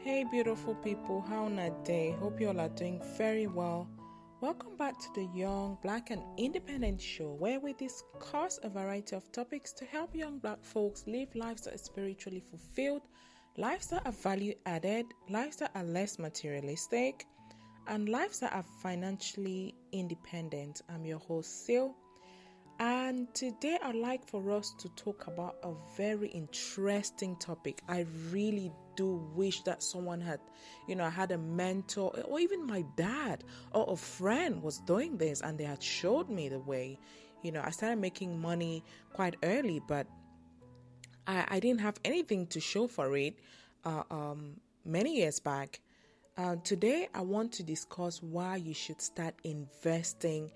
Hey, beautiful people, how on a day? Hope you all are doing very well. Welcome back to the Young, Black, and Independent Show, where we discuss a variety of topics to help young Black folks live lives that are spiritually fulfilled, lives that are value added, lives that are less materialistic, and lives that are financially independent. I'm your host, Sil. And today I'd like for us to talk about a very interesting topic. I really do wish that someone had, I had a mentor or even my dad or a friend was doing this and they had showed me the way. I started making money quite early, but I didn't have anything to show for it many years back. Today I want to discuss why you should start investing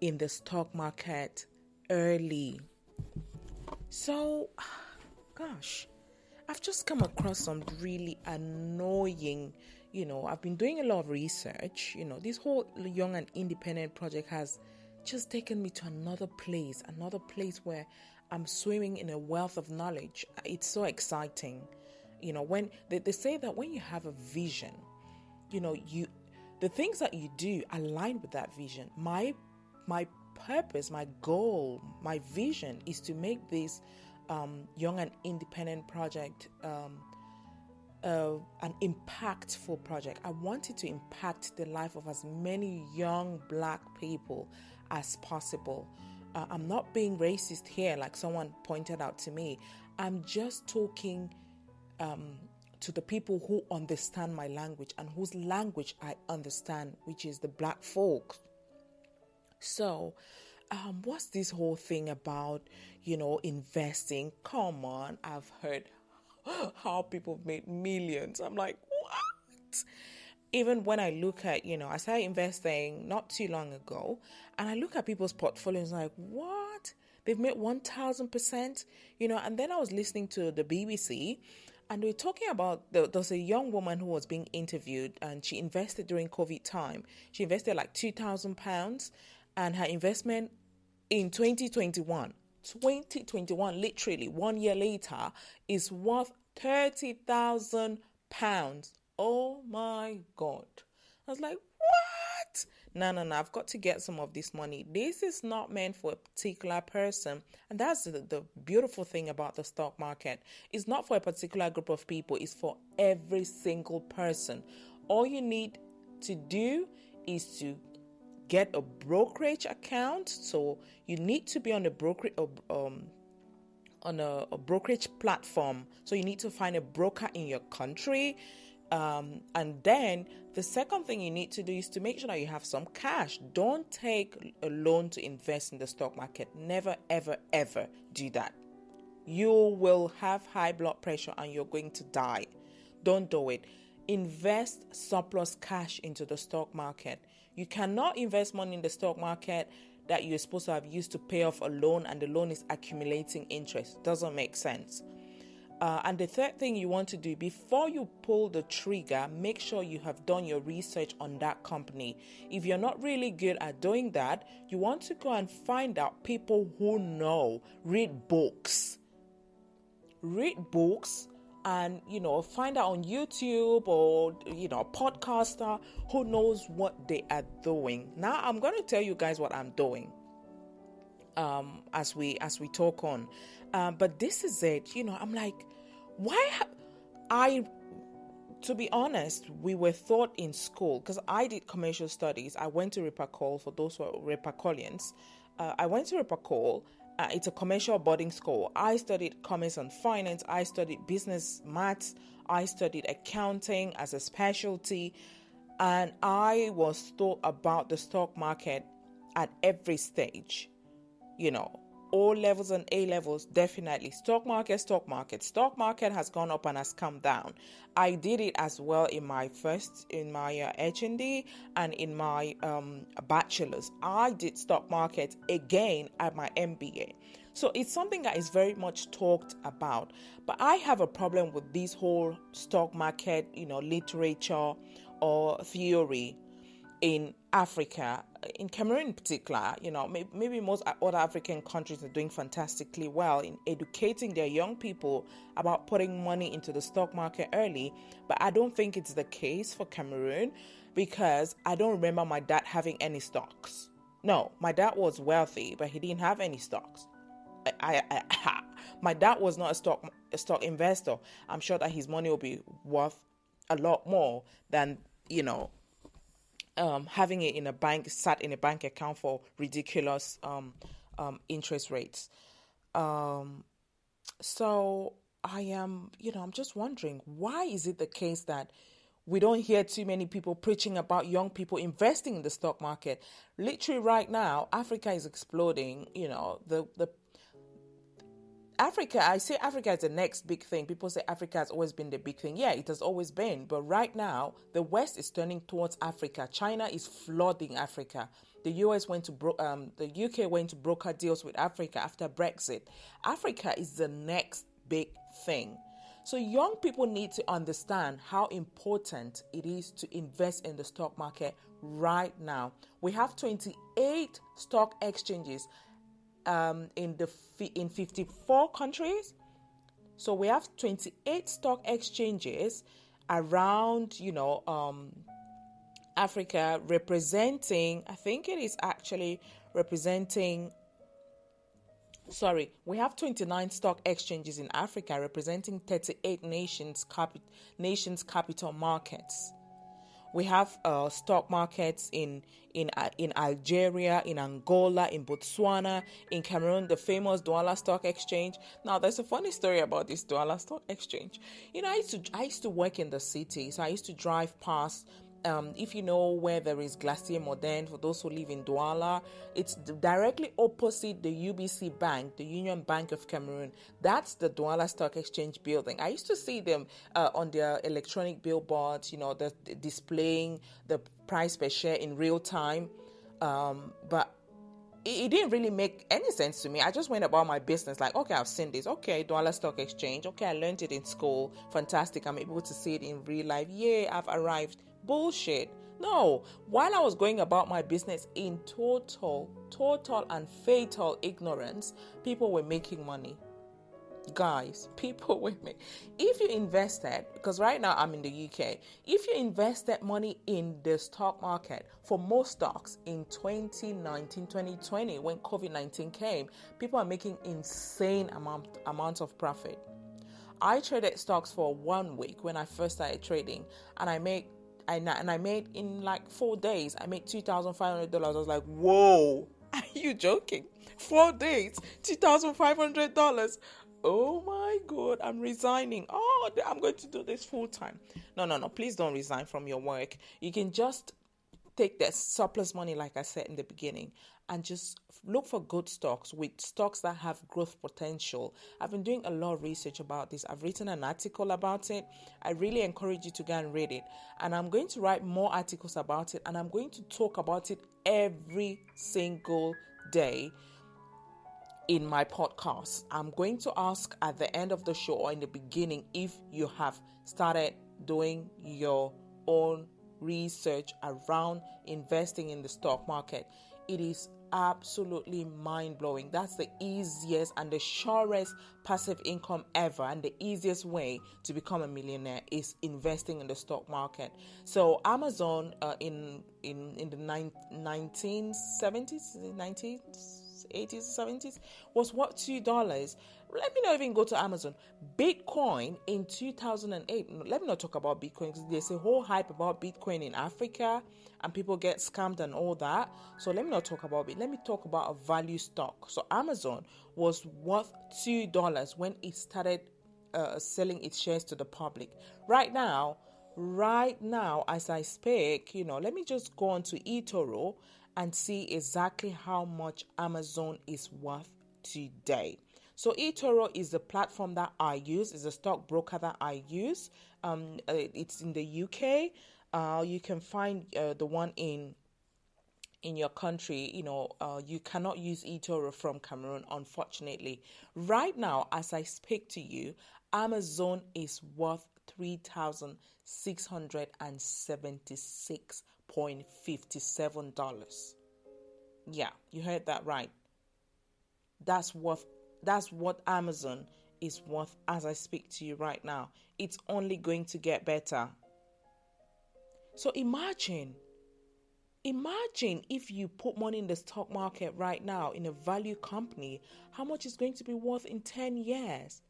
in the stock market early. So, gosh, I've just come across some really annoying, I've been doing a lot of research. This whole Young and Independent project has just taken me to another place where I'm swimming in a wealth of knowledge. It's so exciting. When they say that when you have a vision, the things that you do align with that vision. My purpose, my goal, my vision is to make this Young and Independent project an impactful project. I wanted to impact the life of as many young Black people as possible. I'm not being racist here, like someone pointed out to me. I'm just talking to the people who understand my language and whose language I understand, which is the Black folk. So, what's this whole thing about, investing? Come on, I've heard how people made millions. I'm like, what? Even when I look at, I started investing not too long ago, and I look at people's portfolios like, what? They've made 1,000%, and then I was listening to the BBC, and they were talking about, there's a young woman who was being interviewed, and she invested during COVID time. She invested like £2,000, and her investment in 2021, literally 1 year later, is worth £30,000. Oh my God. I was like, what? No, I've got to get some of this money. This is not meant for a particular person. And that's the beautiful thing about the stock market. It's not for a particular group of people. It's for every single person. All you need to do is to get a brokerage account. So you need to be on a brokerage platform. So you need to find a broker in your country. And then the second thing you need to do is to make sure that you have some cash. Don't take a loan to invest in the stock market. Never, ever, ever do that. You will have high blood pressure and you're going to die. Don't do it. Invest surplus cash into the stock market. You cannot invest money in the stock market that you're supposed to have used to pay off a loan and the loan is accumulating interest. Doesn't make sense. And the third thing you want to do before you pull the trigger, make sure you have done your research on that company. If you're not really good at doing that, you want to go and find out people who know. Read books. And, find out on YouTube or, a podcaster who knows what they are doing. Now, I'm going to tell you guys what I'm doing as we talk on. But this is it. I'm like, to be honest, we were taught in school, because I did commercial studies. I went to Ripacol, for those who are Ripacolians. I went to Ripacol. It's a commercial boarding school. I studied commerce and finance. I studied business maths. I studied accounting as a specialty. And I was taught about the stock market at every stage. O levels and A levels, definitely. Stock market. Stock market has gone up and has come down. I did it as well in my HND and in my bachelor's. I did stock market again at my MBA. So it's something that is very much talked about. But I have a problem with this whole stock market, literature or theory. in Africa, in Cameroon in particular, maybe most other African countries are doing fantastically well in educating their young people about putting money into the stock market early. But I don't think it's the case for Cameroon, because I don't remember my dad having any stocks. No, my dad was wealthy, but he didn't have any stocks. My dad was not a stock investor. I'm sure that his money will be worth a lot more than, having it in a bank, sat in a bank account for ridiculous interest rates. So I'm just wondering, why is it the case that we don't hear too many people preaching about young people investing in the stock market? Literally right now, Africa is exploding. I say Africa is the next big thing. People say Africa has always been the big thing. Yeah, it has always been. But right now, the West is turning towards Africa. China is flooding Africa. The the UK went to broker deals with Africa after Brexit. Africa is the next big thing. So young people need to understand how important it is to invest in the stock market right now. We have 28 stock exchanges in 54 countries. So we have 28 stock exchanges around, Africa, representing, I think it is actually representing, we have 29 stock exchanges in Africa representing 38 nations' capital markets. We have stock markets in Algeria, in Angola, in Botswana, in Cameroon, the famous Douala Stock Exchange. Now, there's a funny story about this Douala Stock Exchange. I used to work in the city, so I used to drive past. If you know where there is Glacier Modern, for those who live in Douala, it's directly opposite the UBC Bank, the Union Bank of Cameroon. That's the Douala Stock Exchange building. I used to see them on their electronic billboards, they're displaying the price per share in real time. But it didn't really make any sense to me. I just went about my business like, okay, I've seen this. Okay, Douala Stock Exchange. Okay, I learned it in school. Fantastic. I'm able to see it in real life. Yay, I've arrived. Bullshit. No. While I was going about my business in total and fatal ignorance, people were making money. Guys, people with me. If you invested, because right now I'm in the UK, if you invested money in the stock market for most stocks in 2019, 2020, when COVID-19 came, people are making insane amounts of profit. I traded stocks for 1 week when I first started trading, and I made in like 4 days, I made $2,500. I was like, whoa, are you joking? 4 days, $2,500. Oh my God, I'm resigning. Oh, I'm going to do this full time. No, please don't resign from your work. You can just take that surplus money, like I said in the beginning, and just look for good stocks, with stocks that have growth potential. I've been doing a lot of research about this. I've written an article about it. I really encourage you to go and read it. And I'm going to write more articles about it, and I'm going to talk about it every single day in my podcast. I'm going to ask at the end of the show or in the beginning if you have started doing your own research around investing in the stock market. It is absolutely mind-blowing. That's the easiest and the surest passive income ever, and the easiest way to become a millionaire is investing in the stock market. So Amazon in the 1970s, 80s, 70s was what, $2. Let me not even go to Amazon. Bitcoin in 2008. Let me not talk about Bitcoin, because there's a whole hype about Bitcoin in Africa and people get scammed and all that. So let me not talk about it. Let me talk about a value stock. So Amazon was worth $2 when it started selling its shares to the public. Right now, as I speak, let me just go on to eToro and see exactly how much Amazon is worth today. So eToro is the platform that I use, is a stockbroker that I use. It's in the UK. You can find the one in your country. You cannot use eToro from Cameroon, unfortunately. Right now, as I speak to you, Amazon is worth $3.57. Yeah, you heard that right. That's what Amazon is worth as I speak to you right now. It's only going to get better. So imagine if you put money in the stock market right now in a value company, how much it's going to be worth in 10 years.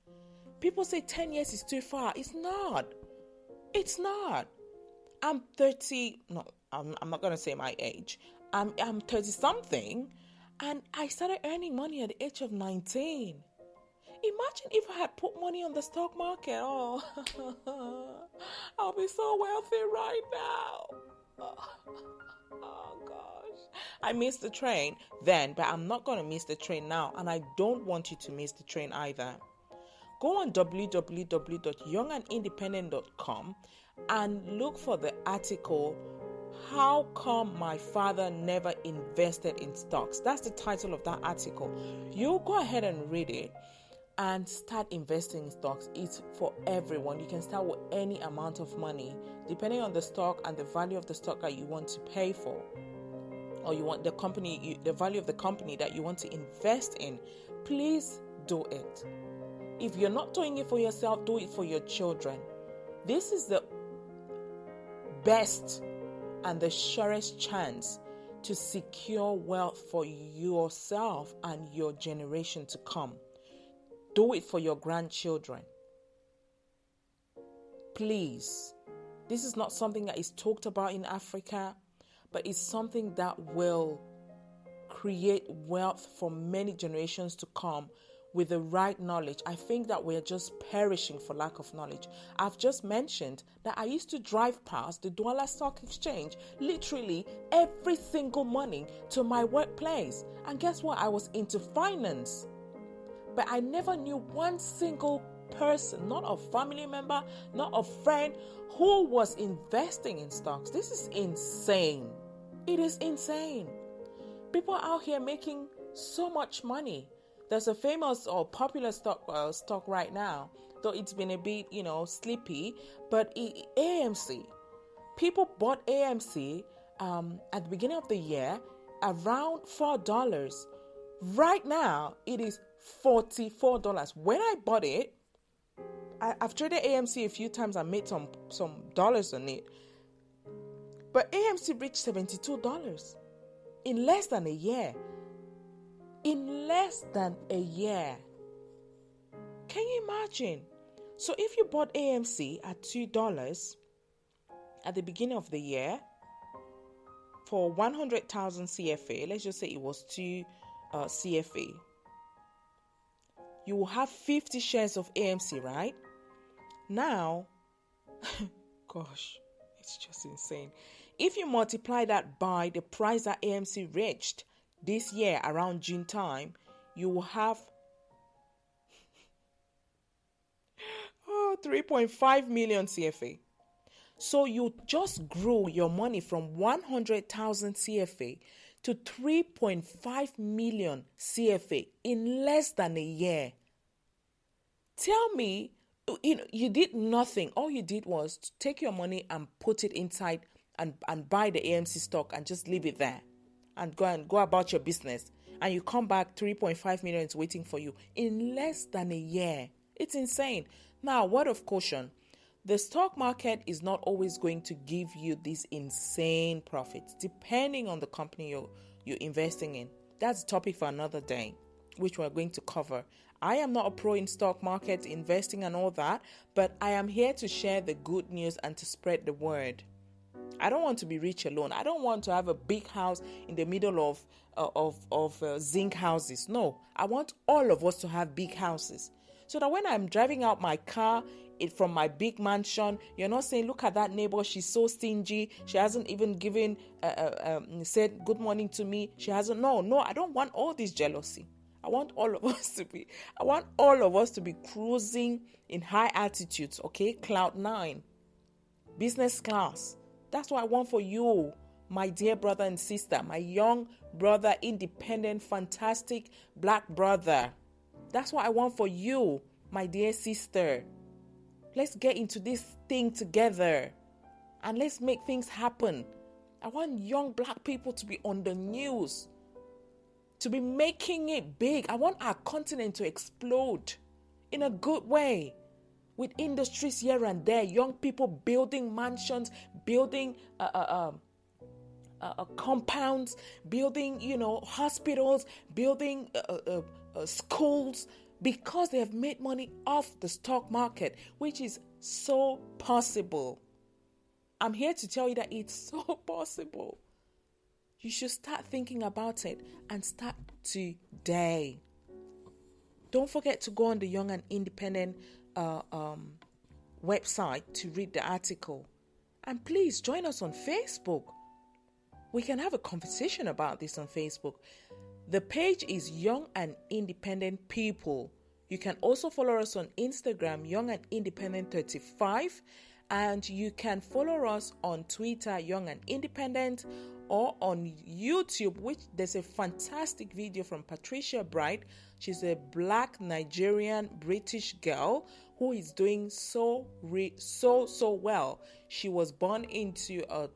People say 10 years is too far. It's not. I'm 30. No, I'm not going to say my age. I'm 30 something, and I started earning money at the age of 19. Imagine if I had put money on the stock market. Oh, I'll be so wealthy right now. Oh gosh. I missed the train then, but I'm not going to miss the train now, and I don't want you to miss the train either. Go on www.youngandindependent.com and look for the article, How Come My Father Never Invested in Stocks? That's the title of that article. You go ahead and read it and start investing in stocks. It's for everyone. You can start with any amount of money, depending on the stock and the value of the stock that you want to pay for, or you want the value of the company that you want to invest in. Please do it. If you're not doing it for yourself, do it for your children. This is the best and the surest chance to secure wealth for yourself and your generation to come. Do it for your grandchildren. Please. This is not something that is talked about in Africa, but it's something that will create wealth for many generations to come with the right knowledge. I think that we're just perishing for lack of knowledge. I've just mentioned that I used to drive past the Douala Stock Exchange literally every single morning to my workplace. And guess what? I was into finance. But I never knew one single person, not a family member, not a friend, who was investing in stocks. This is insane. It is insane. People are out here making so much money. There's a famous or popular stock right now, though it's been a bit, sleepy, but AMC. People bought AMC at the beginning of the year around $4. Right now, it is $44. When I bought it, I've traded AMC a few times and made some dollars on it. But AMC reached $72 in less than a year. In less than a year. Can you imagine? So if you bought AMC at $2 at the beginning of the year for 100,000 CFA, let's just say it was 2 CFA, you will have 50 shares of AMC, right? Now, gosh, it's just insane. If you multiply that by the price that AMC reached this year around June time, you will have 3.5 million CFA. So you just grew your money from 100,000 CFA to 3.5 million CFA in less than a year. Tell me, you did nothing. All you did was to take your money and put it inside and buy the AMC stock and just leave it there and go about your business. And you come back, 3.5 million is waiting for you in less than a year. It's insane. Now, word of caution. The stock market is not always going to give you these insane profits, depending on the company you're investing in. That's a topic for another day, which we're going to cover. I am not a pro in stock market investing and all that, but I am here to share the good news and to spread the word. I don't want to be rich alone. I don't want to have a big house in the middle of zinc houses. No, I want all of us to have big houses. So that when I'm driving out my car from my big mansion, you're not saying, look at that neighbor, she's so stingy. She hasn't even said good morning to me. She hasn't. No, I don't want all this jealousy. I want all of us to be cruising in high altitudes, okay? Cloud 9, business class. That's what I want for you, my dear brother and sister, my young brother, independent, fantastic black brother. That's what I want for you, my dear sister. Let's get into this thing together and let's make things happen. I want young black people to be on the news, to be making it big. I want our continent to explode in a good way, with industries here and there, young people building mansions, building compounds, building, hospitals, building schools, because they have made money off the stock market, which is so possible. I'm here to tell you that it's so possible. You should start thinking about it and start today. Don't forget to go on the Young and Independent website to read the article. And please join us on Facebook. We can have a conversation about this on Facebook. The page is Young and Independent People. You can also follow us on Instagram, Young and Independent 35. And you can follow us on Twitter, Young and Independent, or on YouTube, which there's a fantastic video from Patricia Bright. She's a black Nigerian British girl who is doing so well. She was born into a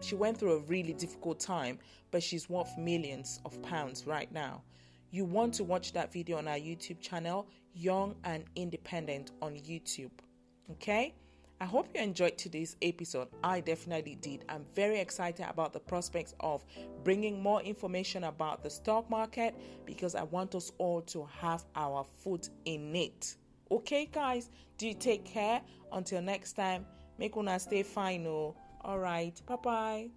she went through a really difficult time, but she's worth millions of pounds right now. You want to watch that video on our YouTube channel, Young and Independent on YouTube. Okay? I hope you enjoyed today's episode. I definitely did. I'm very excited about the prospects of bringing more information about the stock market, because I want us all to have our foot in it. Okay, guys? Do you take care? Until next time, make una stay fine. All right. Bye-bye.